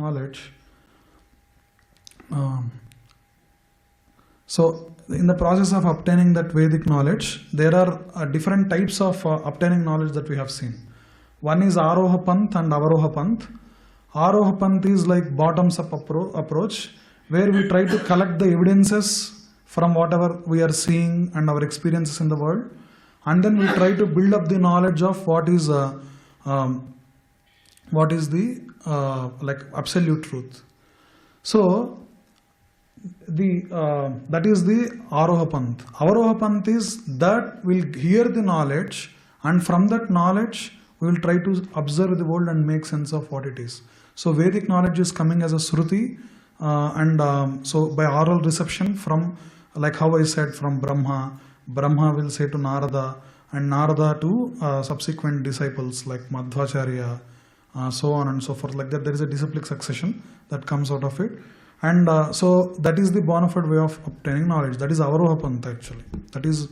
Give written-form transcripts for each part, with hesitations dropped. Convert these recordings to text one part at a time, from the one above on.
knowledge. So in the process of obtaining that Vedic knowledge, there are different types of obtaining knowledge that we have seen. One is Aroha Panth and Avaroha Panth. Aroha Panth is like bottoms up approach, where we try to collect the evidences from whatever we are seeing and our experiences in the world, and then we try to build up the knowledge of what is the like absolute truth. So that is the Aroha Panth. Avaroha Panth is that we'll hear the knowledge, and from that knowledge we will try to observe the world and make sense of what it is. So Vedic knowledge is coming as a Shruti, so by oral reception from, like how I said, from Brahma. Brahma will say to Narada, and Narada to subsequent disciples like Madhvacharya, so on and so forth. Like that, there is a disciplic succession that comes out of it. And so that is the bona fide way of obtaining knowledge. That is Avaroha Pantha actually. That is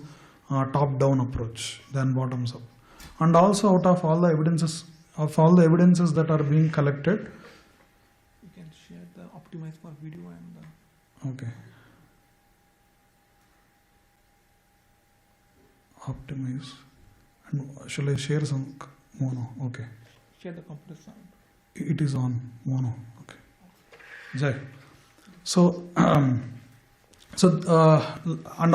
top-down approach, then bottoms up. And also out of all the evidences that are being collected. You can share the optimize for video and okay. Optimize. And shall I share some mono? Okay. share the computer sound. It is on mono. Okay. Jai. So, and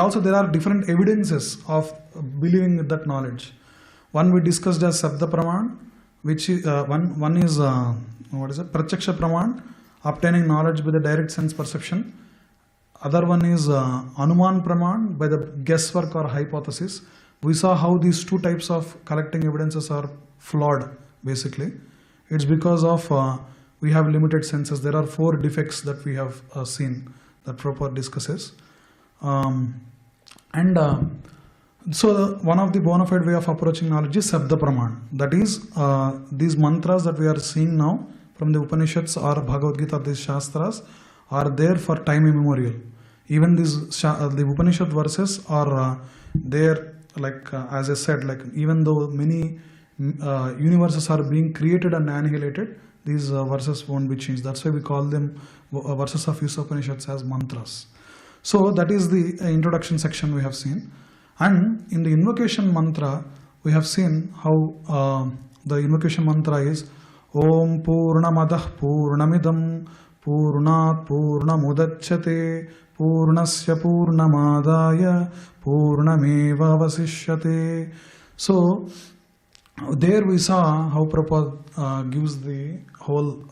also there are different evidences of believing with that knowledge. One we discussed as Sabda Praman, which is, one is, what is it? Pratyaksha Praman, obtaining knowledge by the direct sense perception. Other one is Anuman Praman, by the guesswork or hypothesis. We saw how these two types of collecting evidences are flawed, basically. It's because of we have limited senses. There are 4 defects that we have seen that Prabhupada discusses. So one of the bona fide way of approaching knowledge is Sabda Praman. That is, these mantras that we are seeing now from the Upanishads or Bhagavad Gita, these Shastras, are there for time immemorial. Even these the Upanishad verses are there, like as I said, like even though many universes are being created and annihilated, these verses won't be changed. That's why we call them verses of Isopanishads as mantras. So that is the introduction section we have seen. And in the invocation mantra, we have seen how the invocation mantra is Om Purnamadah Purnamidam Purnat Purnamudachyate Purnasya Purnamadaya Purnameva Vasishyate. So there we saw how Prabhupada gives the whole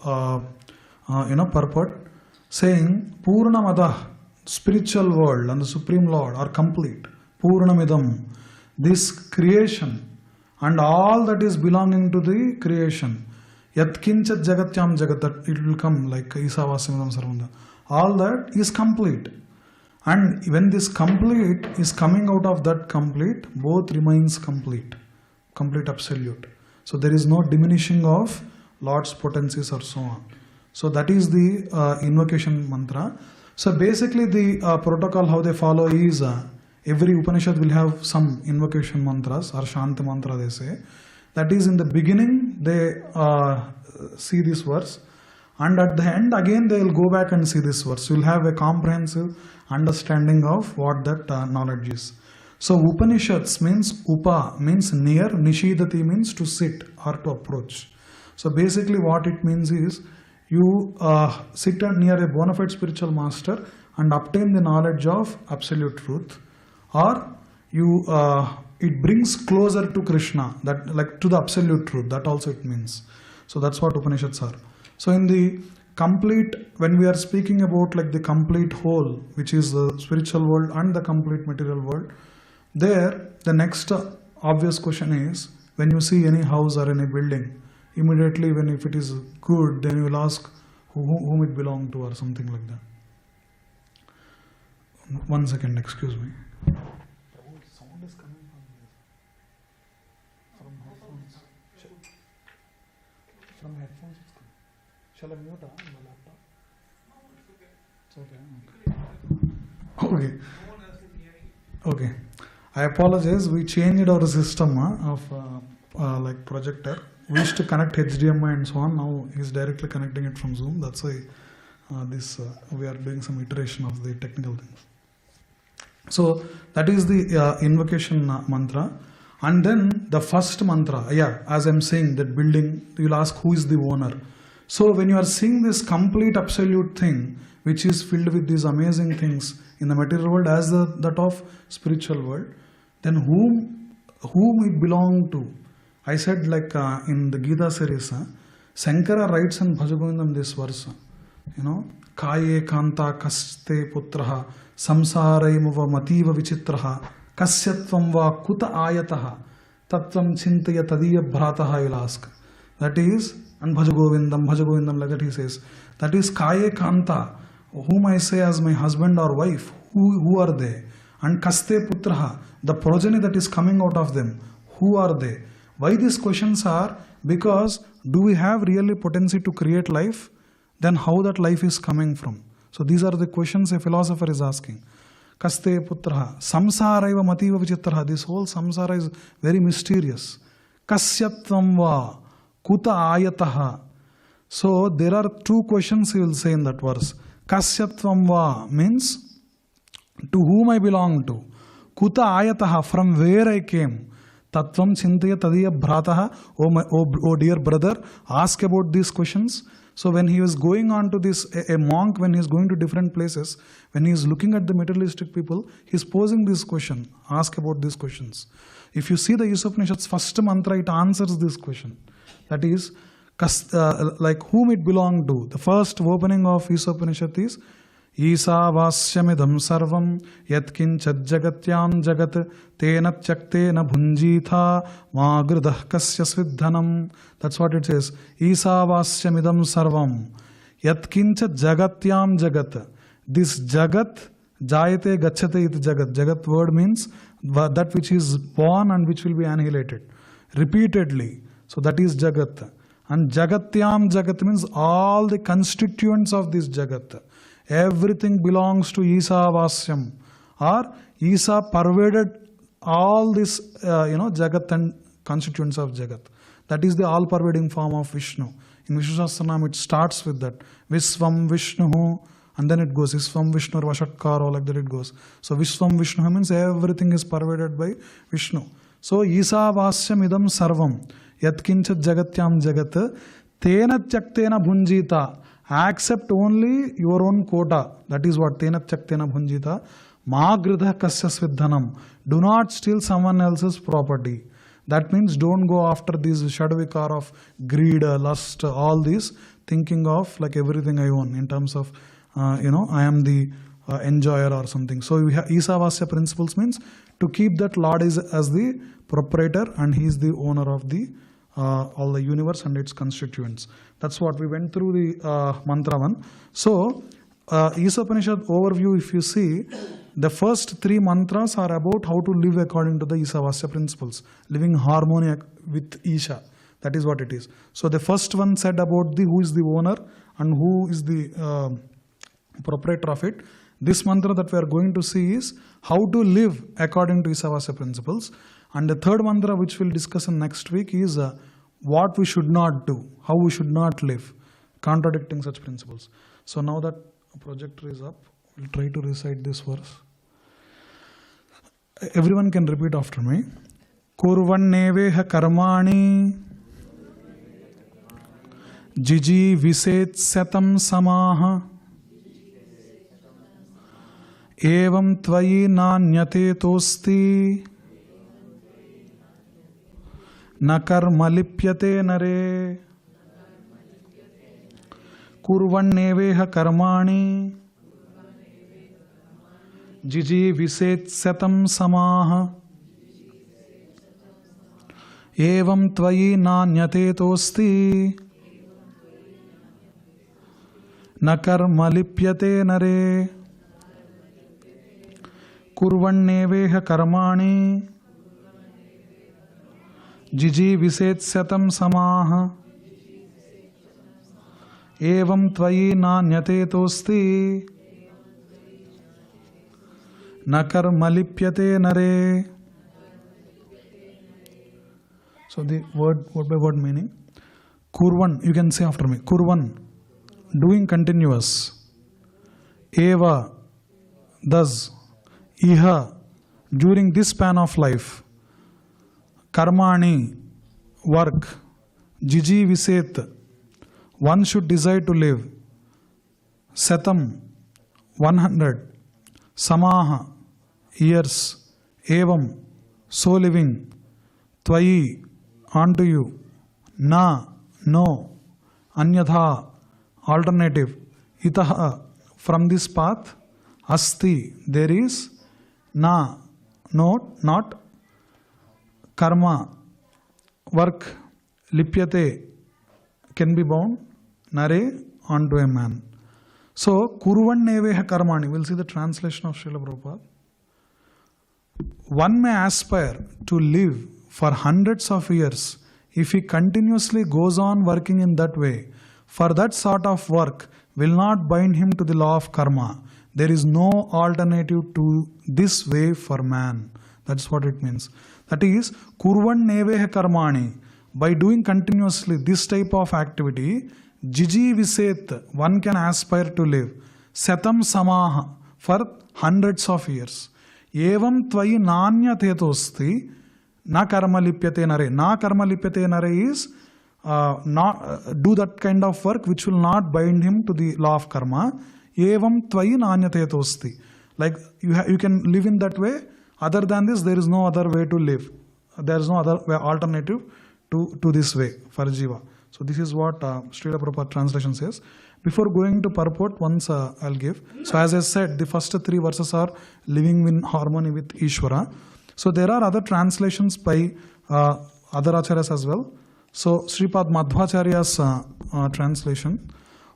purport, saying Purnamadah, spiritual world and the Supreme Lord are complete. Purnamidam, this creation and all that is belonging to the creation. Yatkinchat jagatyam jagat, it will come like īśāvāsya sarvanda. All that is complete. And when this complete is coming out of that complete, both remains complete. Complete absolute. So there is no diminishing of Lord's potencies or so on. So that is the invocation mantra. So basically the protocol how they follow is every Upanishad will have some invocation mantras or Shanta mantra they say. That is in the beginning they see this verse, and at the end again they will go back and see this verse. You will have a comprehensive understanding of what that knowledge is. So Upanishads means Upa means near, Nishidati means to sit or to approach. So basically what it means is you sit near a bona fide spiritual master and obtain the knowledge of absolute truth, or you it brings closer to Krishna, that like to the absolute truth, that also it means. So that's what Upanishads are. So in the complete, when we are speaking about like the complete whole, which is the spiritual world and the complete material world, there the next obvious question is, when you see any house or any building, immediately when if it is good, then you will ask whom it belonged to or something like that. 1 second, excuse me. Sound is coming from headphones. From headphones it's coming. Shall I mute my laptop? It's okay. Okay. Okay. I apologize. We changed our system of like projector. we used to connect HDMI and so on. Now he's directly connecting it from Zoom. That's why we are doing some iteration of the technical things. So that is the invocation mantra. And then the first mantra, as I'm saying, that building, you'll ask who is the owner. So when you are seeing this complete absolute thing, which is filled with these amazing things in the material world as that of spiritual world, then whom it belong to? I said, like in the Gita series, Shankara writes in Bhajagovindam this verse, Kaye kanta kaste putraha samsaraimuva mativa vichitraha kasyatvam va kuta ayataha tatvam chintaya tadiya bhrataha, he'll ask. That is, and Bhajagovindam, like that he says, that is Kaye kanta, whom I say as my husband or wife, who are they? And kaste putraha, the progeny that is coming out of them, who are they? Why these questions are? Because do we have really potency to create life? Then how that life is coming from? So these are the questions a philosopher is asking. Kaste putraha, samsaraiva mativa vichitraha. This whole samsara is very mysterious. Kasyatvam va kuta ayataha. So there are two questions he will say in that verse. Kasyatvam va means to whom I belong to. Kuta ayataha, from where I came. Tattvam chintaya tadiya bhrataha. Oh dear brother, ask about these questions. So when he was going on to this, a monk, when he is going to different places, when he is looking at the materialistic people, he is posing this question. Ask about these questions. If you see the Īśopaniṣad's first mantra, it answers this question. That is, like whom it belonged to. The first opening of Īśopaniṣad is īśāvāsya midam sarvam yatkinchad jagatyam jagat tena tyaktena bhunjitha magridah kasya svidhanam. That's what it says. īśāvāsya midam sarvam yatkinchad jagatyam jagat. This jagat, jayate gacchate iti jagat. Jagat word means that which is born and which will be annihilated repeatedly. So that is jagat. And jagatyam jagat means all the constituents of this jagat. Everything belongs to īśāvāsyam, or Isa pervaded all this, Jagat and constituents of Jagat. That is the all-pervading form of Vishnu. In Vishnu Sahasranam it starts with that. Visvam Vishnuhu, and then it goes Visvam Vishnu Vashatkaro, like that it goes. So Visvam Vishnu means everything is pervaded by Vishnu. So īśāvāsyam idam sarvam yatkinchad jagatyam jagat tena tyaktena bhunjita. Accept only your own quota. That is what tena tyaktena bhunjita. Magridah kasya svidhanam. Do not steal someone else's property. That means don't go after these shadvikar of greed, lust, all these, thinking of like everything I own in terms of, I am the enjoyer or something. So we have īśāvāsya principles means to keep that Lord as the proprietor and he is the owner of the all the universe and its constituents. That's what we went through the mantra 1. So Īśopaniṣad overview, if you see, the first 3 mantras are about how to live according to the īśāvāsya principles, living harmony with Isha. That is what it is. So the first one said about who is the owner and who is the proprietor of it. This mantra that we are going to see is how to live according to īśāvāsya principles. And the third mantra which we'll discuss in next week is what we should not do, how we should not live, contradicting such principles. So now that projector is up, we'll try to recite this verse. Everyone can repeat after me. Kurvanneveha karmani jiji viset satam samaha evam tvayi nanyate tosti na karma lipyate nare. Kurvanneveha karmani jiji viset satam samaha evam tvayi nanyate tosti na karma lipyate nare. Kurvanneveha karmani jiji viset satam samaha evam tvayi nanyate tosti na karma lipyate nare. So the word by word meaning. Kurvan, you can say after me. Kurvan, doing continuous. Eva, thus. Iha, during this span of life. Karmani, work. Jiji viset, one should desire to live. Satam, 100. Samaha, years. Evam, so living. Twayi, onto you. Na, no. Anyatha, alternative. Itaha, from this path. Asti, there is. Na, no, not. Karma, work. Lipyate, can be bound. Nare, onto a man. So, Kurvan neveha karmani. We'll see the translation of Śrīla Prabhupāda. One may aspire to live for hundreds of years if he continuously goes on working in that way. For that sort of work will not bind him to the law of karma. There is no alternative to this way for man. That's what it means. That is, Kurvan neveha karmani. By doing continuously this type of activity, Jiji viset, one can aspire to live. Satam samaha, for hundreds of years. Evam tvayi nanya tetosti, na karma lipyate nare. Na karma lipyate nare is not do that kind of work which will not bind him to the law of karma. Evam tvayi nanya tetosti. Like you can live in that way. Other than this, there is no other way to live. There is no other alternative to this way for Jiva. So this is what Śrīla Prabhupāda translation says. Before going to purport, once I'll give. So as I said, the first three verses are living in harmony with Ishvara. So there are other translations by other acharyas as well. So Sripad Madhvacharya's translation.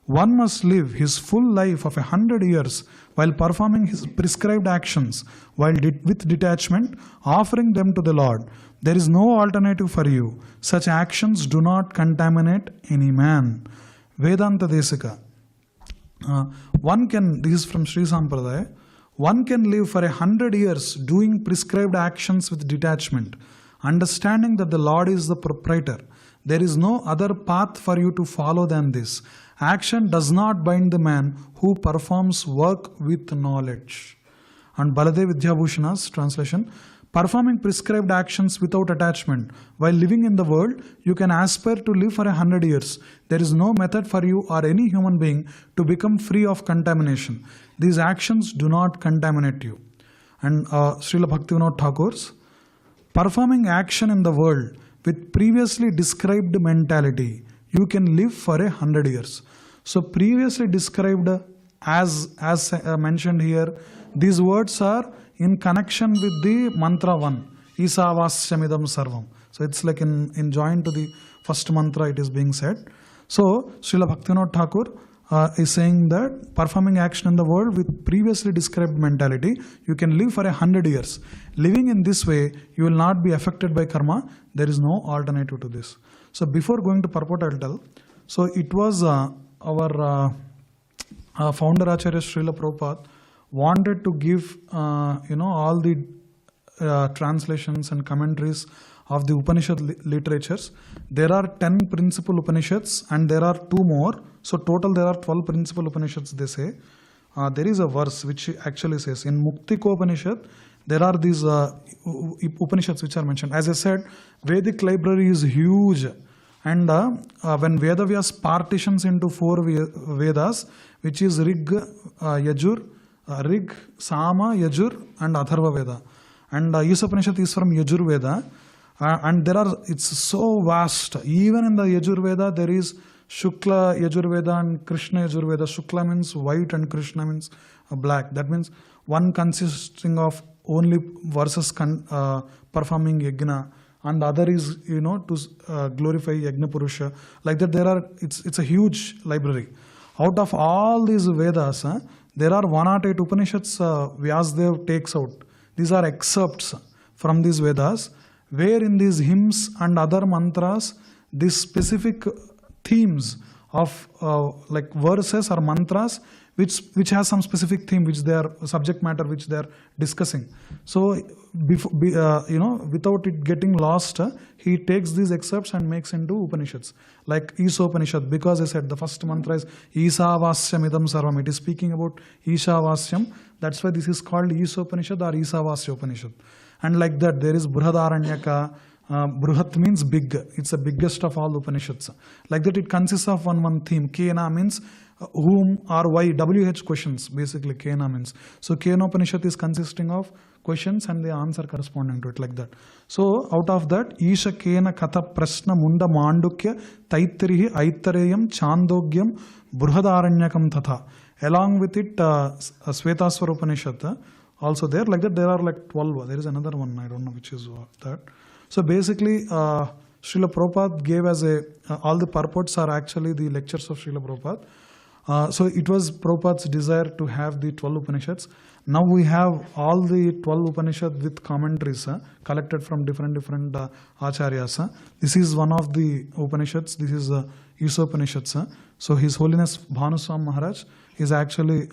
One must live his full life of 100 years while performing his prescribed actions, while with detachment, offering them to the Lord. There is no alternative for you. Such actions do not contaminate any man. Vedanta Desika. One can, this is from Sri Sampradaya, one can live for 100 years doing prescribed actions with detachment, understanding that the Lord is the proprietor. There is no other path for you to follow than this. Action does not bind the man who performs work with knowledge. And Baladev Vidyabhushana's translation, performing prescribed actions without attachment. While living in the world, you can aspire to live for 100 years. There is no method for you or any human being to become free of contamination. These actions do not contaminate you. And Srila Bhaktivinoda Thakur's, performing action in the world with previously described mentality, you can live for 100 years. So previously described as mentioned here, these words are in connection with the Mantra-1, īśāvāsya midam sarvam. So it's like in joint to the first mantra it is being said. So Srila Bhaktivinoda Thakur is saying that performing action in the world with previously described mentality, you can live for 100 years. Living in this way, you will not be affected by karma. There is no alternative to this. So before going to purport, I will tell. So it was our founder Acharya Śrīla Prabhupāda wanted to give all the translations and commentaries of the Upanishad literatures. There are 10 principal Upanishads and there are 2 more. So total there are 12 principal Upanishads, they say. There is a verse which actually says in Muktikopanishad, there are these Upanishads which are mentioned. As I said, Vedic library is huge. And when Vedavyas partitions into 4 Vedas, which is Rig, Yajur, Rig, Sama, Yajur and Atharva Veda. And Isopanisad is from Yajur Veda. And it's so vast. Even in the Yajur Veda, there is Shukla Yajur Veda and Krishna Yajur Veda. Shukla means white and Krishna means black. That means one consisting of only verses performing yajna, and the other is to glorify Yajna Purusha. Like that, it's a huge library. Out of all these Vedas, there are 108 Upanishads Vyasadeva takes out. These are excerpts from these Vedas, where in these hymns and other mantras, these specific themes of like verses or mantras which has some specific theme, which they are subject matter which they are discussing. So without it getting lost, he takes these excerpts and makes into Upanishads, like Isopanisad, because I said the first mantra is īśāvāsya idam sarvam. It is speaking about īśāvāsyam. That's why this is called Isopanisad or īśāvāsya Upanishad. And like that, there is Brihadaranyaka. Bruhat means big. It's the biggest of all Upanishads. Like that, it consists of one theme. Kena means whom or why. WH questions, basically Kena means. So Kena Upanishad is consisting of questions and the answer corresponding to it, like that. So out of that, Isha Kena Katha Prashna Munda Mandukya Taittirihi Aittareyam Chandogyam Bruhadaranyakam Tatha. Along with it, Svetaswara Upanishad also there. Like that, there are like 12. There is another one, I don't know which is that. So basically, Śrīla Prabhupāda gave as all the purports are actually the lectures of Śrīla Prabhupāda. So it was Prabhupāda's desire to have the 12 Upanishads. Now we have all the 12 Upanishads with commentaries collected from different acharyas. This is one of the Upanishads. This is Īśopaniṣad. So His Holiness Bhanuswami Maharaj is actually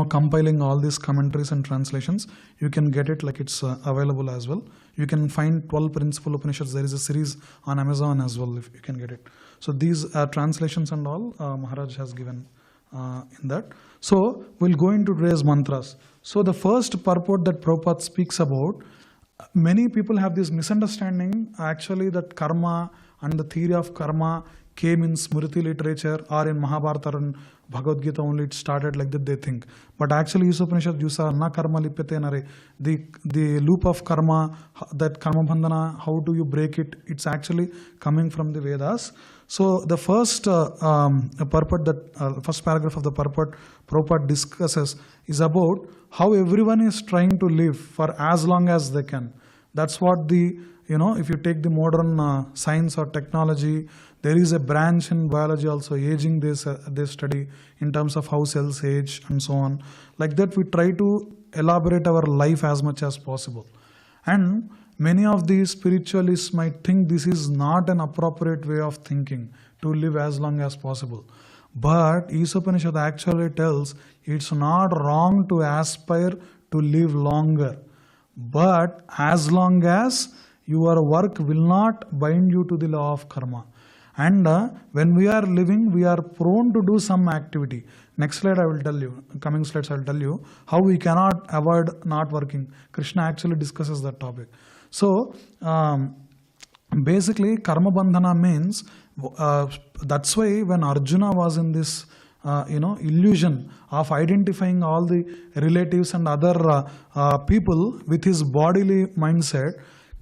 compiling all these commentaries and translations. You can get it, like it's available as well. You can find 12 principal Upanishads. There is a series on Amazon as well, if you can get it. So these translations and all Maharaj has given in that. So we'll go into today's mantras. So the first purport that Prabhupada speaks about, many people have this misunderstanding actually that karma and the theory of karma came in Smriti literature or in Mahabharata and Bhagavad Gita only. It started like that, they think. But actually Īśopaniṣad Yusa na karma lipyate nare. The loop of karma, that karma bandhana, how do you break it? It's actually coming from the Vedas. So the first purport, that first paragraph of the purport Prabhupada discusses is about how everyone is trying to live for as long as they can. That's what if you take the modern science or technology, there is a branch in biology also, aging they study in terms of how cells age and so on. Like that, we try to elaborate our life as much as possible. And many of these spiritualists might think this is not an appropriate way of thinking, to live as long as possible. But Īśopaniṣad actually tells it's not wrong to aspire to live longer, but as long as your work will not bind you to the law of karma. And when we are living, we are prone to do some activity. Next slide I will tell you, coming slides I will tell you how we cannot avoid not working. Krishna actually discusses that topic. So basically karma bandhana means, that's why when Arjuna was in this illusion of identifying all the relatives and other people with his bodily mindset,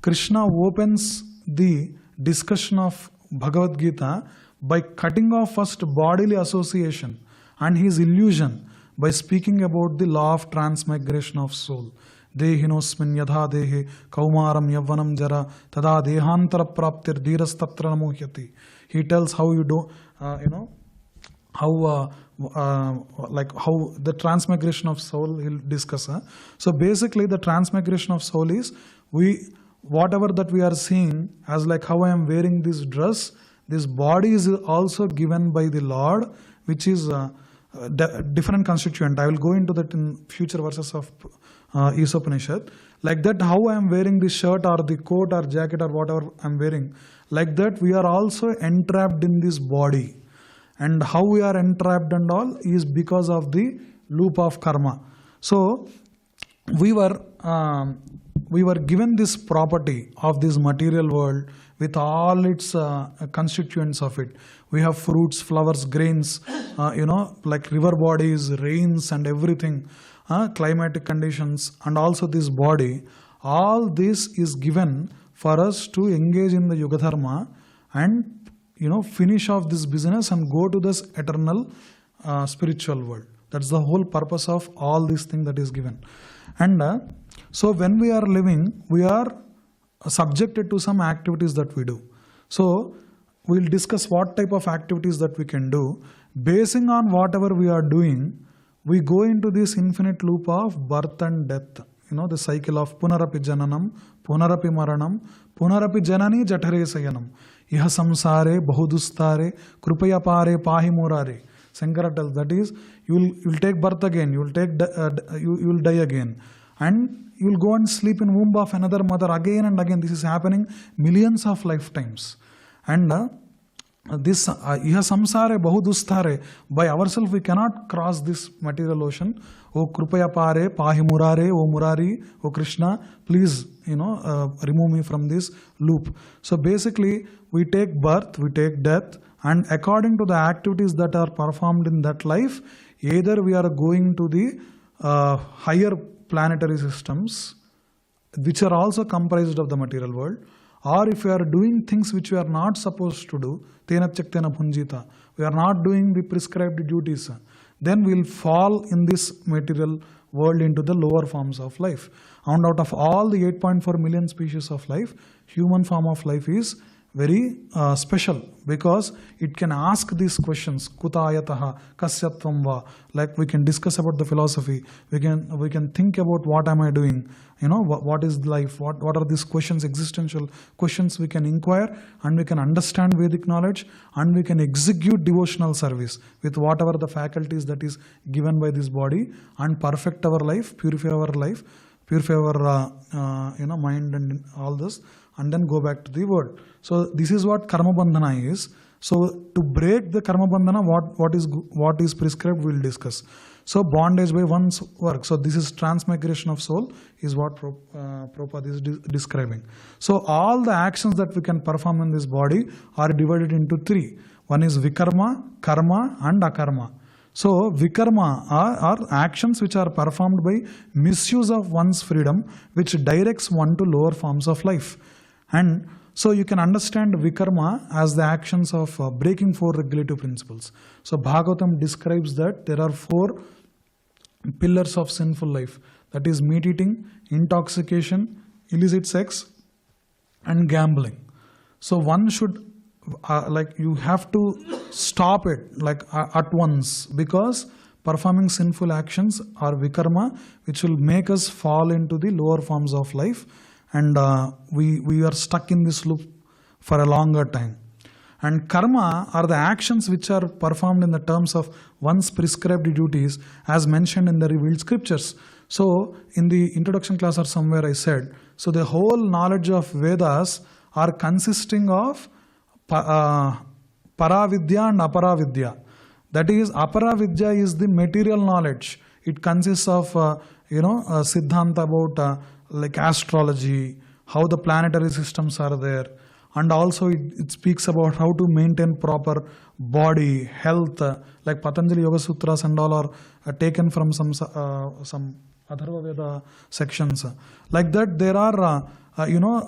Krishna opens the discussion of Bhagavad Gita by cutting off first bodily association and his illusion by speaking about the law of transmigration of soul. Dehinosmin yadha dehe kaumaram yavvanam jara tada dehantara praptir dhirastatra namuhyati. He tells how you do, how the transmigration of soul he'll discuss. So basically the transmigration of soul is whatever that we are seeing as like how I am wearing this dress, this body is also given by the Lord, which is different constituent. I will go into that in future verses of Īśopaniṣad. Like that, how I am wearing this shirt or the coat or jacket or whatever I am wearing, like that we are also entrapped in this body. And how we are entrapped and all is because of the loop of karma. So we were given this property of this material world with all its constituents of it. We have fruits, flowers, grains, like river bodies, rains and everything, climatic conditions, and also this body. All this is given for us to engage in the Yuga Dharma and finish off this business and go to this eternal spiritual world. That's the whole purpose of all this thing that is given. And so when we are living, we are subjected to some activities that we do. So we'll discuss what type of activities that we can do. Basing on whatever we are doing, we go into this infinite loop of birth and death. The cycle of punarapi jananam, punarapi maranam, punarapi janani jathare sayanam. Iha samsare bahudustare krupaya pare pahi murare. Shankara tells that is, you will take birth again, you will die again, and you will go and sleep in womb of another mother again and again. This is happening millions of lifetimes. And this iha samsare bahudustare, by ourselves we cannot cross this material ocean. O krupaya pare pahi murare, O Murari, O Krishna, please remove me from this loop. So basically we take birth, we take death, and according to the activities that are performed in that life, either we are going to the higher planetary systems, which are also comprised of the material world, or if we are doing things which we are not supposed to do, tena chaktena bhunjita, we are not doing the prescribed duties, then we will fall in this material world into the lower forms of life. And out of all the 8.4 million species of life, human form of life is very special, because it can ask these questions, kuta ayataha, kasyatvam va, like we can discuss about the philosophy, we can think about what am I doing, what is life, what are these questions, existential questions we can inquire, and we can understand Vedic knowledge, and we can execute devotional service with whatever the faculties that is given by this body, and perfect our life, purify our life, purify our mind and all this, and then go back to the world. So this is what karma bandhana is. So to break the karma bandhana, what is prescribed, we will discuss. So bondage by one's work. So this is transmigration of soul, is what Prabhupada is describing. So all the actions that we can perform in this body are divided into three. One is vikarma, karma, and akarma. So vikarma are actions which are performed by misuse of one's freedom, which directs one to lower forms of life. And so you can understand vikarma as the actions of breaking 4 regulative principles. So Bhagavatam describes that there are 4 pillars of sinful life. That is meat eating, intoxication, illicit sex, and gambling. So one should you have to stop it at once, because performing sinful actions are vikarma, which will make us fall into the lower forms of life, and we are stuck in this loop for a longer time. And karma are the actions which are performed in the terms of one's prescribed duties, as mentioned in the revealed scriptures. So in the introduction class or somewhere I said, so the whole knowledge of Vedas are consisting of paravidya and aparavidya. That is, aparavidya is the material knowledge. It consists of siddhanta about like astrology, how the planetary systems are there, and also it speaks about how to maintain proper body, health, like Patanjali Yoga Sutras and all are taken from some Atharva Veda sections. Like that, there are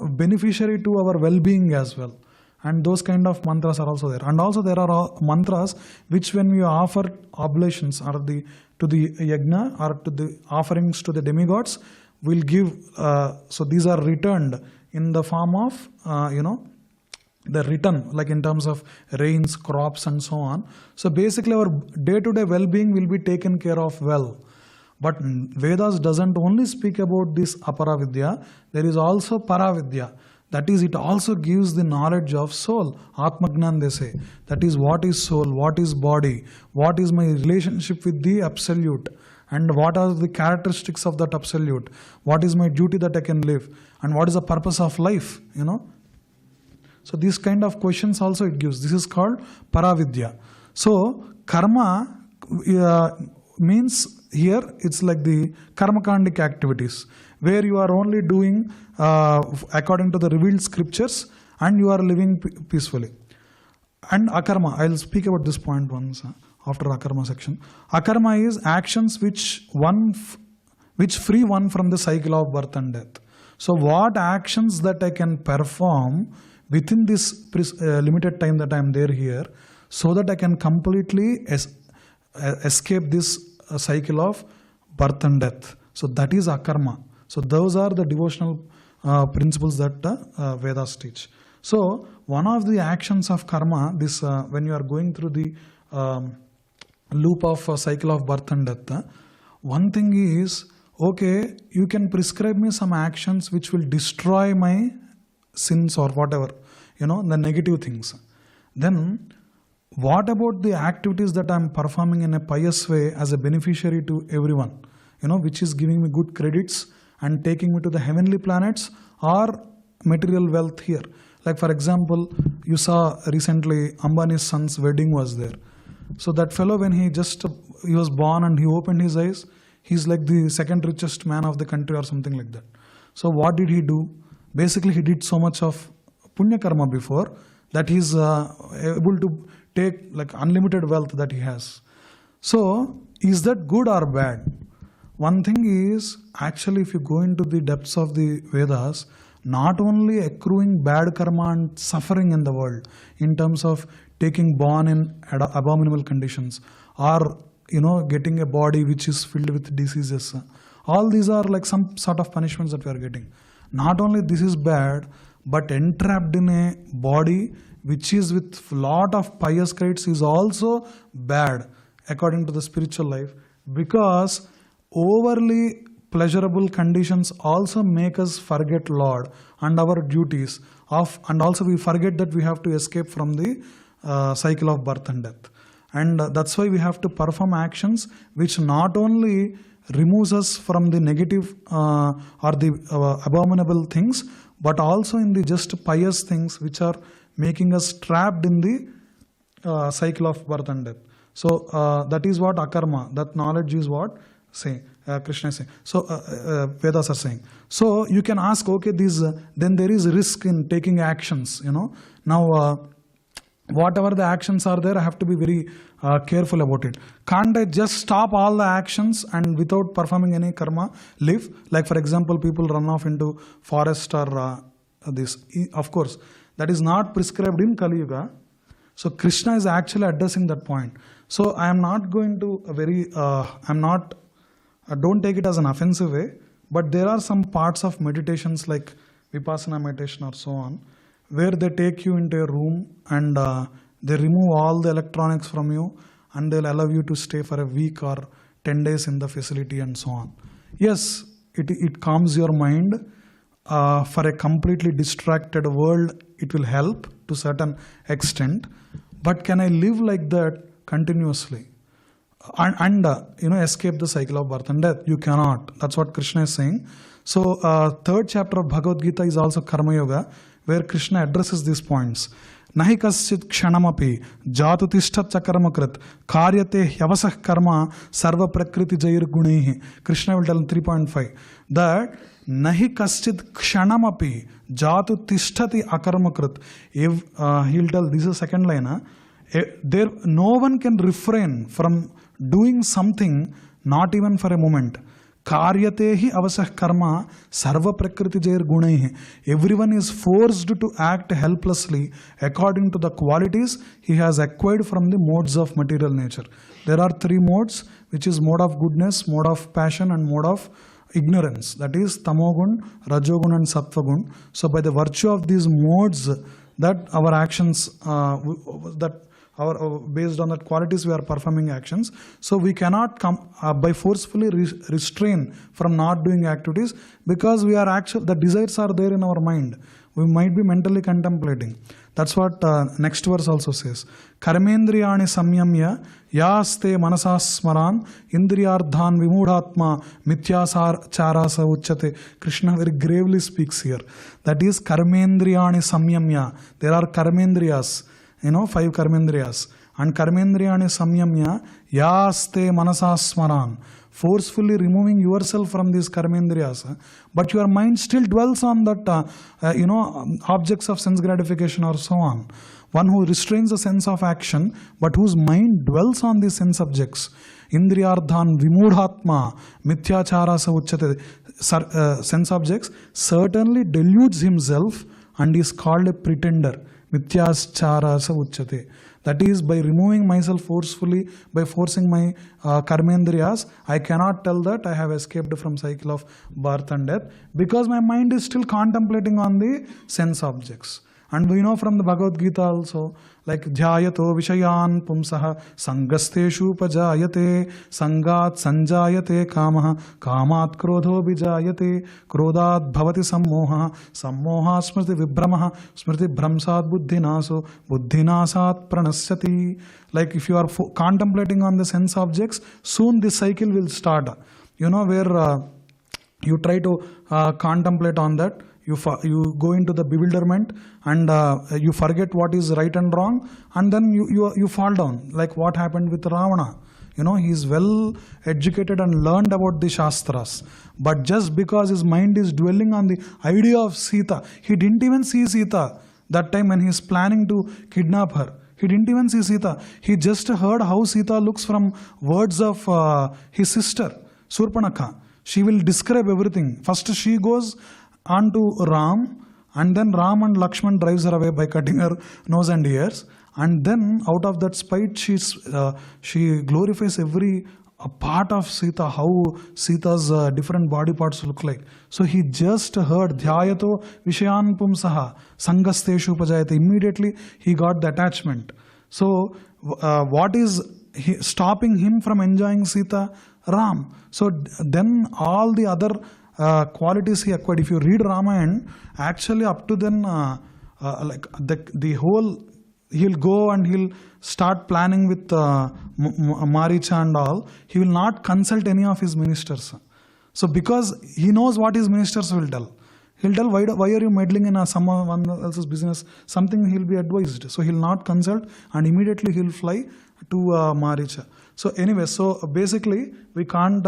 beneficiary to our well-being as well. And those kind of mantras are also there. And also there are mantras which, when we offer oblations or to the yajna or to the offerings to the demigods, will give. So these are returned in the form of the return, like in terms of rains, crops, and so on. So basically, our day-to-day well-being will be taken care of well. But Vedas doesn't only speak about this aparavidya. There is also paravidya. That is, it also gives the knowledge of soul, Atmagnan they say. That is, what is soul, what is body, what is my relationship with the Absolute, and what are the characteristics of that Absolute, what is my duty that I can live, and what is the purpose of life, So these kind of questions also it gives. This is called Paravidya. So karma means here it's like the karmakandic activities, where you are only doing according to the revealed scriptures and you are living peacefully. And akarma, I'll speak about this point once after akarma section. Akarma is actions which free one from the cycle of birth and death. So what actions that I can perform within this limited time that I am there here, so that I can completely escape this cycle of birth and death. So that is akarma. So those are the devotional principles that Vedas teach. So one of the actions of karma, this when you are going through the loop of cycle of birth and death, one thing is, okay, you can prescribe me some actions which will destroy my sins or whatever, the negative things. Then what about the activities that I'm performing in a pious way as a beneficiary to everyone, which is giving me good credits and taking me to the heavenly planets or material wealth here? Like for example, you saw recently Ambani's son's wedding was there. So that fellow, when he was born and he opened his eyes, he's like the second richest man of the country or something like that. So what did he do? Basically, he did so much of punya karma before that he's able to take like unlimited wealth that he has. So is that good or bad? One thing is, actually if you go into the depths of the Vedas, not only accruing bad karma and suffering in the world in terms of taking born in abominable conditions or getting a body which is filled with diseases, all these are like some sort of punishments that we are getting. Not only this is bad, but entrapped in a body which is with lot of pious credits is also bad according to the spiritual life, because overly pleasurable conditions also make us forget Lord and our duties and also we forget that we have to escape from the cycle of birth and death. And that's why we have to perform actions which not only removes us from the negative or the abominable things, but also in the just pious things which are making us trapped in the cycle of birth and death. So that is what akarma, that knowledge is what Krishna is saying. So Vedas are saying. So you can ask, okay, then there is risk in taking actions. Now whatever the actions are there, I have to be very careful about it. Can't I just stop all the actions and without performing any karma live? Like for example, people run off into forest or this. Of course, that is not prescribed in Kali Yuga. So Krishna is actually addressing that point. So I am not going to don't take it as an offensive way, but there are some parts of meditations like Vipassana meditation or so on, where they take you into a room and they remove all the electronics from you and they'll allow you to stay for a week or 10 days in the facility and so on. Yes, it calms your mind. For a completely distracted world, it will help to a certain extent. But can I live like that continuously and escape the cycle of birth and death? You cannot. That's what Krishna is saying. So third chapter of Bhagavad Gita is also Karma Yoga, where Krishna addresses these points. Nahi kaschit kshanamapi jatu tishtat chakarmakrit karyate hyavasah karma sarva prakriti jair gunaihi. Krishna will tell in 3.5 that nahi kaschit kshanamapi jatu tishtati akarmakrit. He'll tell, this is the second line. No one can refrain from doing something, not even for a moment. Karyate hi avasah karma sarva prakriti jair gunaihi. Everyone is forced to act helplessly according to the qualities he has acquired from the modes of material nature. There are three modes, which is mode of goodness, mode of passion and mode of ignorance. That is tamogun, rajogun and sattvagun. So by the virtue of these modes, that our actions based on that qualities we are performing actions. So we cannot come by forcefully restrain from not doing activities, because we are the desires are there in our mind. We might be mentally contemplating. That's what next verse also says. Karmendriyani samyamya yaste manasas smaran indriyardhan vimudhatma mithyasarasa uchyate. Krishna very gravely speaks here. That is karmendriyani samyamya. There are karmendriyas. 5 karmendriyas. And karmendriyani samyamya yaste manasas smaran. Forcefully removing yourself from these karmendriyas, but your mind still dwells on that, objects of sense gratification or so on. One who restrains the sense of action, but whose mind dwells on these sense objects. Indriyardhan vimudhatma mithyacharasa uchyate. Sense objects certainly deludes himself and is called a pretender. Mithyacharasa uchyate. That is, by removing myself forcefully, by forcing my karmendriyas, I cannot tell that I have escaped from cycle of birth and death, because my mind is still contemplating on the sense objects. And we know from the Bhagavad Gita also, like dhyayato vishayan pumsaha sangasteshu pajayate sangat sanjayate kamaha kamat krodho bijayate krodat bhavati sammoha sammoha smriti vibhramaha smriti bhramsat buddhinaso buddhinasat pranasyati. Like if you are contemplating on the sense objects, soon this cycle will start. Where you try to contemplate on that, you go into the bewilderment and you forget what is right and wrong, and then you fall down, like what happened with Ravana. He is well educated and learned about the Shastras, but just because his mind is dwelling on the idea of Sita, he didn't even see Sita that time when he is planning to kidnap her. He didn't even see Sita. He just heard how Sita looks from words of his sister, Surpanakha. She will describe everything. First she goes on to Ram, and then Ram and Lakshman drives her away by cutting her nose and ears. And then out of that spite, she glorifies every part of Sita, how Sita's different body parts look like. So he just heard dhyayato vishayan pumsaha sangasteshu pajayate. Immediately he got the attachment. So what is stopping him from enjoying Sita? Ram. So then all the other qualities he acquired. If you read Ramayana, actually up to then like the whole, he'll go and he'll start planning with Maricha and all. He will not consult any of his ministers. So because he knows what his ministers will tell. He'll tell, why are you meddling in someone else's business? Something he'll be advised. So he'll not consult, and immediately he'll fly to Maricha. So anyway, so basically we can't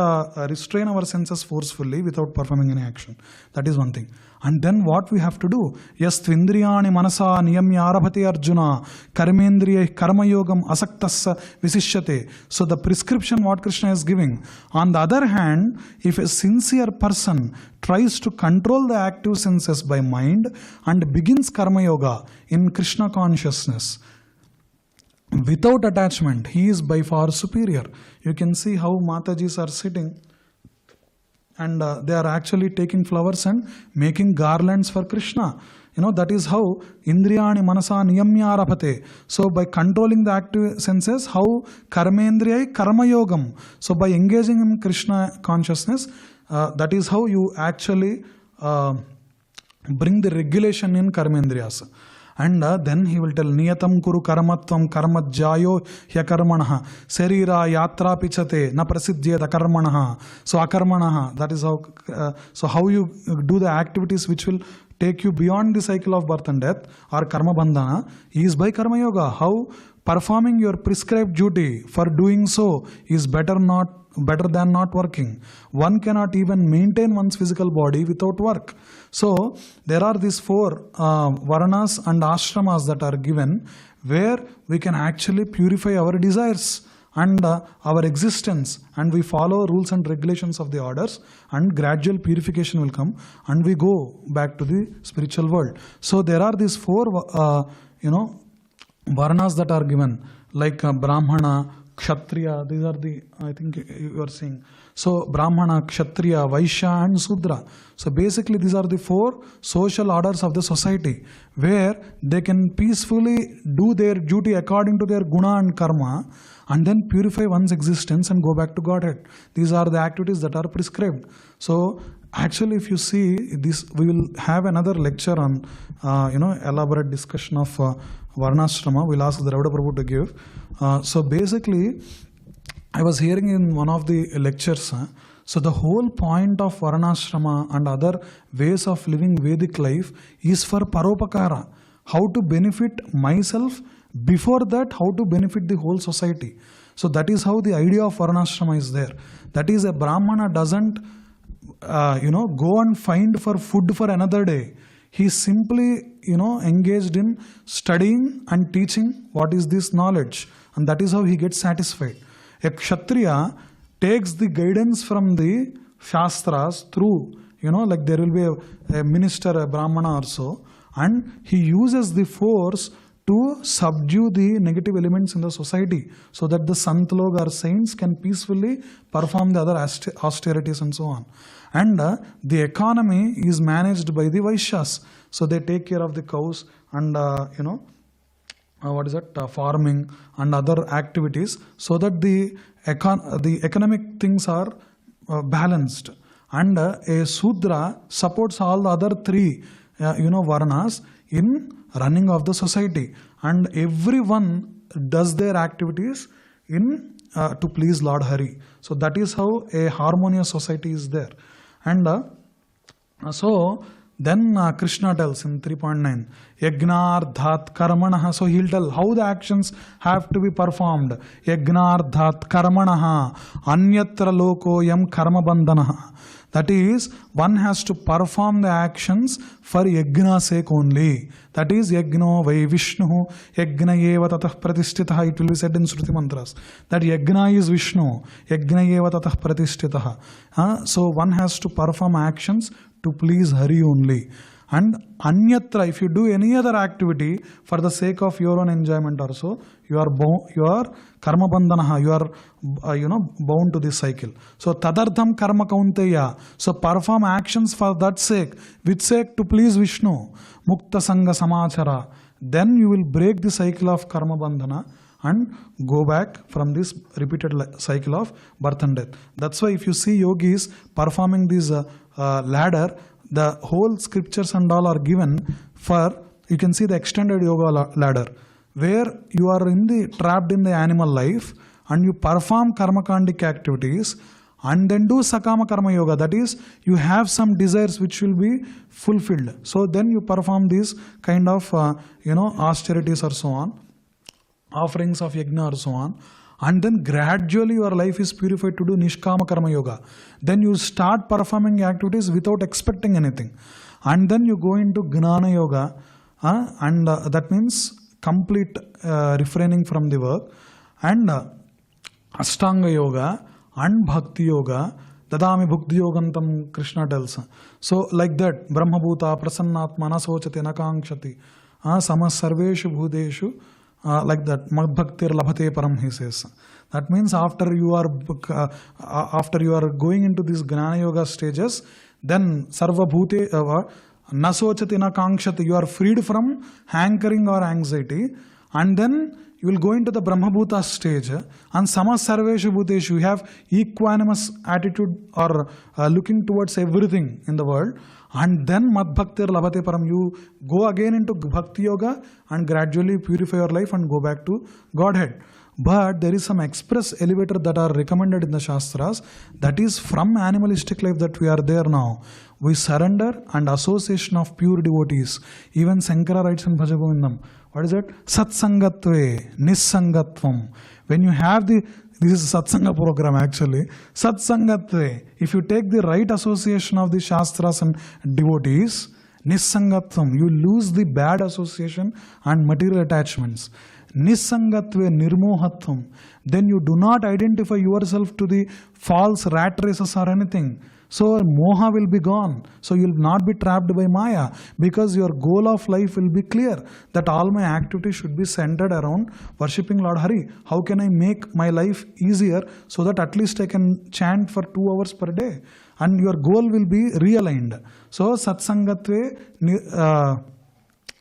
restrain our senses forcefully without performing any action. That is one thing. And then what we have to do? Yes, tvindriyani manasa niyamya arabhati arjuna karmendriya karma yogam asaktassa visishyate. So the prescription what Krishna is giving. On the other hand, if a sincere person tries to control the active senses by mind and begins karma yoga in Krishna consciousness, without attachment, he is by far superior. You can see how Matajis are sitting and they are actually taking flowers and making garlands for Krishna. That is how Indriyani Manasa Niyamya Arabhate. So by controlling the active senses, how Karmendriyai Karma Yogam. So by engaging in Krishna consciousness, that is how you actually bring the regulation in Karmendriyas. And then he will tell Niyatam Kuru Karamatvam Karmadjayo Hyakarmanaha Serira Yatra Pichate Na Prasiddhyata Karmanaha. So Akarmanaha, that is how so how you do the activities which will take you beyond the cycle of birth and death or karma bandhana is by karma yoga. How performing your prescribed duty for doing so is better than not working. One cannot even maintain one's physical body without work. So there are these 4 varanas and ashramas that are given where we can actually purify our desires and our existence, and we follow rules and regulations of the orders, and gradual purification will come and we go back to the spiritual world. So there are these 4 varanas that are given, like Brahmana, Kshatriya. These are the, I think you are seeing. So Brahmana, Kshatriya, Vaishya and Sudra. So basically these are the 4 social orders of the society where they can peacefully do their duty according to their guna and karma and then purify one's existence and go back to Godhead. These are the activities that are prescribed. So actually if you see this, we will have another lecture on elaborate discussion of Varnashrama. We'll ask the Dravida Prabhu to give. So basically I was hearing in one of the lectures, so the whole point of Varnashrama and other ways of living Vedic life is for paropakara. How to benefit myself, before that how to benefit the whole society. So that is how the idea of Varnashrama is there. That is, a Brahmana doesn't go and find for food for another day. He is simply engaged in studying and teaching what is this knowledge, and that is how he gets satisfied. A Kshatriya takes the guidance from the Shastras through, like there will be a minister, a Brahmana or so, and he uses the force to subdue the negative elements in the society so that the Sant log or saints can peacefully perform the other austerities and so on. And the economy is managed by the Vaishyas. So they take care of the cows and farming and other activities so that the economic things are balanced. And a Sudra supports all the other three Varnas in running of the society. And everyone does their activities in to please Lord Hari. So that is how a harmonious society is there. And so then Krishna tells in 3.9, Yagnardhat karmanaha. So he'll tell how the actions have to be performed. Yagnardhat karmanaha anyatra lokoyam karma bandhana. That is, one has to perform the actions for yajna sake only. That is, yajno vai Vishnu, yajna eva tatah pratisthitah. It will be said in Shruti mantras that yajna is Vishnu, yajna eva tatah pratisthitah. So one has to perform actions to please Hari only. And anyatra, if you do any other activity for the sake of your own enjoyment also, you are karma bandhanaha, you are bound to this cycle. So tadartham karma kaunteya. So perform actions for that sake, which sake? To please Vishnu. Mukta sangha samachara. Then you will break the cycle of karma bandhana and go back from this repeated cycle of birth and death. That's why if you see yogis performing this ladder, the whole scriptures and all are given for, you can see the extended yoga ladder, where you are trapped in the animal life and you perform karmakandic activities and then do sakama karma yoga. That is, you have some desires which will be fulfilled. So then you perform these kind of austerities or so on, offerings of yajna or so on. And then gradually your life is purified to do nishkama karma yoga. Then you start performing activities without expecting anything. And then you go into gnana yoga, and that means complete refraining from the work. And ashtanga yoga and bhakti yoga, dadami bhukti yogantam, Krishna tells. So like that, brahmabhuta prasannatma na sochate na kankshati, samas sarveshu bhudeshu. Like that, madbhaktir labhate param, he says. That means after you are going into these gnana yoga stages, then sarva bhute nasochati na kankshati, you are freed from hankering or anxiety, and then you will go into the brahmabhuta stage, and samas sarveshu bhuteshu, you have equanimous attitude or looking towards everything in the world. And then madbhaktir labhate param, you go again into bhakti yoga and gradually purify your life and go back to Godhead. But there is some express elevator that are recommended in the Shastras, that is from animalistic life that we are there now. We surrender and association of pure devotees. Even Sankara writes in Bhaja Govindam. What is it? Satsangatve, Nissangatvam. When you have this is a Satsanga program actually. Satsangatve, if you take the right association of the Shastras and devotees, Nissangatvam, you lose the bad association and material attachments. Nissangatve nirmohatvam, then you do not identify yourself to the false rat races or anything. So moha will be gone. So you will not be trapped by Maya, because your goal of life will be clear that all my activities should be centered around worshipping Lord Hari. How can I make my life easier so that at least I can chant for 2 hours per day? And your goal will be realigned. So satsangatve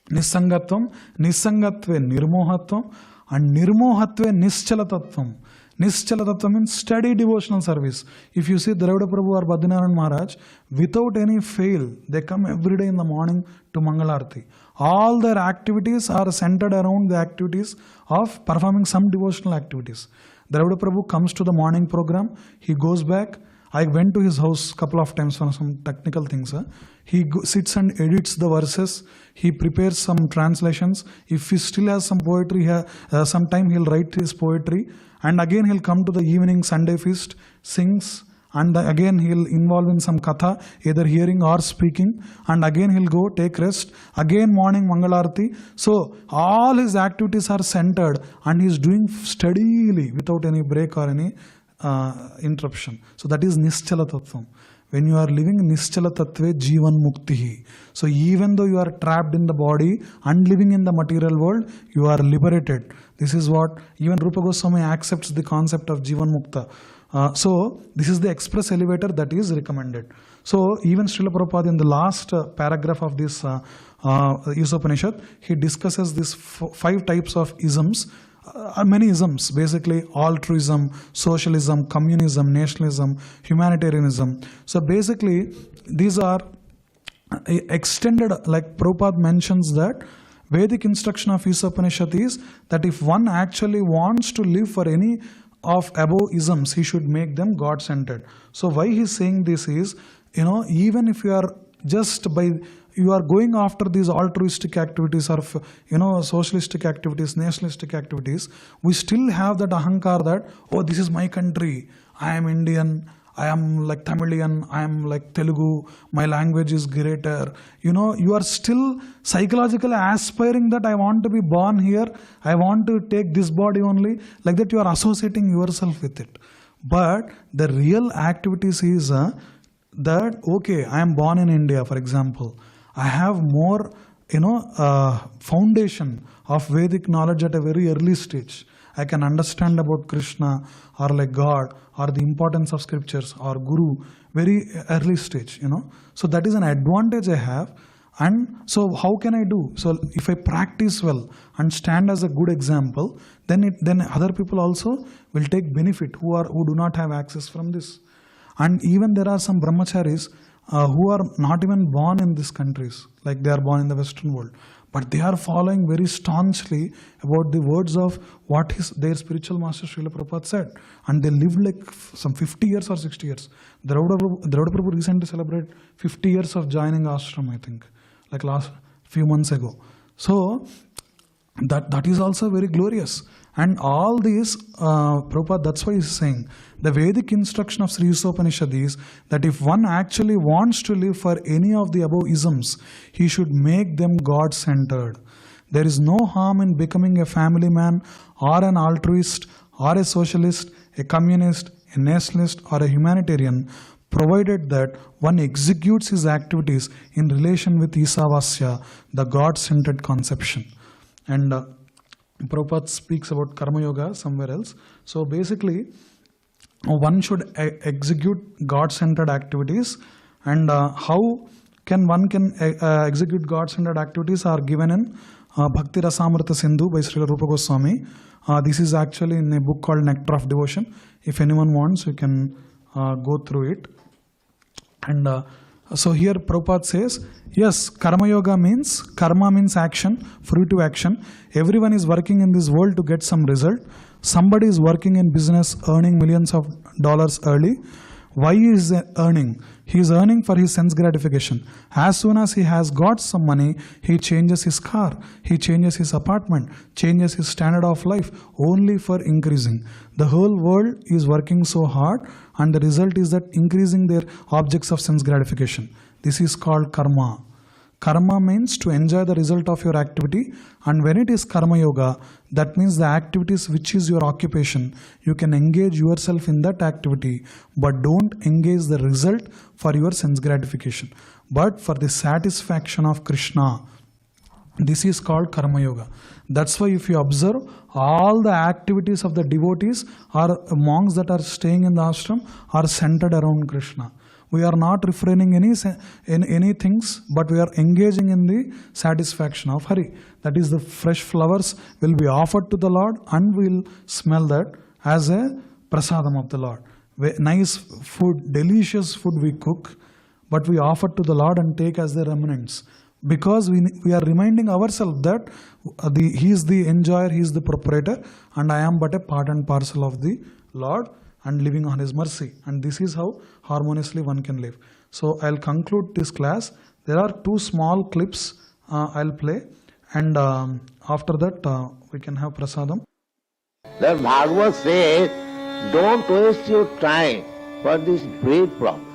nissangatvam, nissangatve nirmohatvam, and nirmohatve nischalatattvam. Nischalatattva means steady devotional service. If you see Dravida Prabhu or Badrinaran Maharaj, without any fail, they come every day in the morning to Mangalarti. All their activities are centered around the activities of performing some devotional activities. Dravida Prabhu comes to the morning program, he goes back. I went to his house a couple of times for some technical things. He sits and edits the verses. He prepares some translations. If he still has some poetry, sometime he'll write his poetry. And again he'll come to the evening Sunday feast, sings, and again he'll involve in some katha, either hearing or speaking, and again he'll go take rest, again morning Mangalarti. So all his activities are centered and he's doing steadily without any break or any interruption. So that is Nischala Tattvam. when you are living nischala tattve jivan muktihi. So even though you are trapped in the body and living in the material world, you are liberated. This is what even Rupa Goswami accepts the concept of jivan mukta. So this is the express elevator that is recommended. So even Śrīla Prabhupāda in the last paragraph of this Isopanisad, he discusses these 5 types of isms. Many isms, basically altruism, socialism, communism, nationalism, humanitarianism. So basically these are extended, like Prabhupada mentions that Vedic instruction of Isopanisad is that if one actually wants to live for any of above isms, he should make them God-centered. So why he is saying this is, even if you are you are going after these altruistic activities or socialistic activities, nationalistic activities, we still have that ahankar that, oh, this is my country, I am Indian, I am like Tamilian, I am like Telugu, my language is greater. You are still psychologically aspiring that I want to be born here, I want to take this body only, like that you are associating yourself with it. But the real activities is that, okay, I am born in India, for example, I have more, foundation of Vedic knowledge at a very early stage. I can understand about Krishna or like God or the importance of scriptures or Guru very early stage, So that is an advantage I have. And so how can I do? So if I practice well and stand as a good example, then other people also will take benefit who do not have access from this. And even there are some brahmacharis who are not even born in these countries, like they are born in the Western world, but they are following very staunchly about the words of what their spiritual master Śrīla Prabhupāda said, and they lived like some 50 years or 60 years. Drauda Prabhu recently celebrated 50 years of joining ashram, I think, like last few months ago. So that is also very glorious. And all these, Prabhupada, that's why he's saying, the Vedic instruction of Śrī Īśopaniṣad is that if one actually wants to live for any of the above isms, he should make them God-centered. There is no harm in becoming a family man or an altruist or a socialist, a communist, a nationalist or a humanitarian, provided that one executes his activities in relation with īśāvāsya, the God-centered conception. And Prabhupada speaks about karma yoga somewhere else. So basically, one should execute God-centered activities, and how can one execute God-centered activities are given in Bhakti Rasamrita Sindhu by Srila Rupa Goswami. This is actually in a book called Nectar of Devotion. If anyone wants, you can go through it. And so here Prabhupada says, yes, karma yoga means action, fruitive action. Everyone is working in this world to get some result. Somebody is working in business, earning millions of dollars early. Why is he earning? He is earning for his sense gratification. As soon as he has got some money, he changes his car, he changes his apartment, changes his standard of life only for increasing. The whole world is working so hard, and the result is that increasing their objects of sense gratification. This is called karma. Karma means to enjoy the result of your activity, and when it is karma yoga, that means the activities which is your occupation, you can engage yourself in that activity, but don't engage the result for your sense gratification, but for the satisfaction of Krishna. This is called karma yoga. That's why if you observe, all the activities of the devotees or monks that are staying in the ashram are centered around Krishna. We are not refraining any things, but we are engaging in the satisfaction of Hari. That is, the fresh flowers will be offered to the Lord, and we will smell that as a prasadam of the Lord. Nice food, delicious food we cook, but we offer to the Lord and take as the remnants. Because we are reminding ourselves that He is the enjoyer, He is the proprietor, and I am but a part and parcel of the Lord, and living on His mercy. And this is how harmoniously one can live. So I'll conclude this class. There are 2 small clips I'll play, and after that we can have prasadam. The Bhagavad says, don't waste your time for this great problem.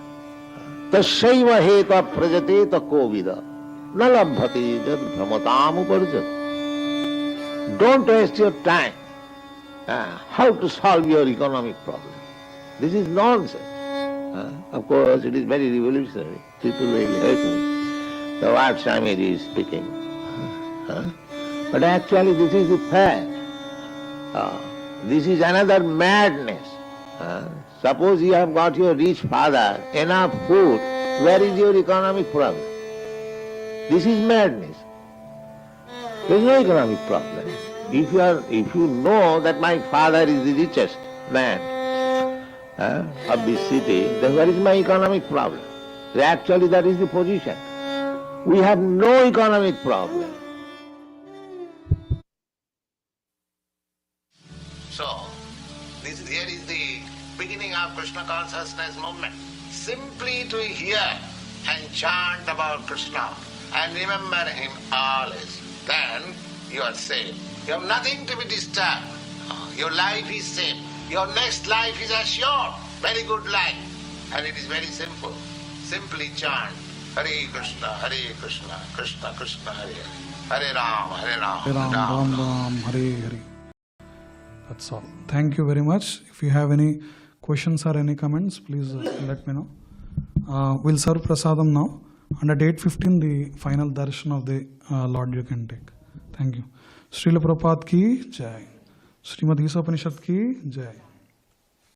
Tasyaiva heta prajateta kovida na labhati jad brahmatam uparjat. Don't waste your time how to solve your economic problem. This is nonsense. Of course, it is very revolutionary. People will hate me. The what Swamiji is speaking. But actually this is the fact. This is another madness. Suppose you have got your rich father, enough food, where is your economic problem? This is madness. There is no economic problem. If you know that my father is the richest man of this city, then where is my economic problem? Actually that is the position. We have no economic problem. So, here is the beginning of Krishna consciousness movement. Simply to hear and chant about Krishna and remember him always, then you are safe. You have nothing to be disturbed. Your life is safe. Your next life is assured. Very good life. And it is very simple. Simply chant Hare Krishna, Krishna Krishna, Hare Hare. Hare Rama, Ram Ram, Hare Hare. That's all. Thank you very much. If you have any questions or any comments, please let me know. We'll serve prasadam now. And at 8:15, the final darshan of the Lord you can take. Thank you. Śrīla Prabhupāda ki jai. Śrīmad Īśopaniṣad ki jai.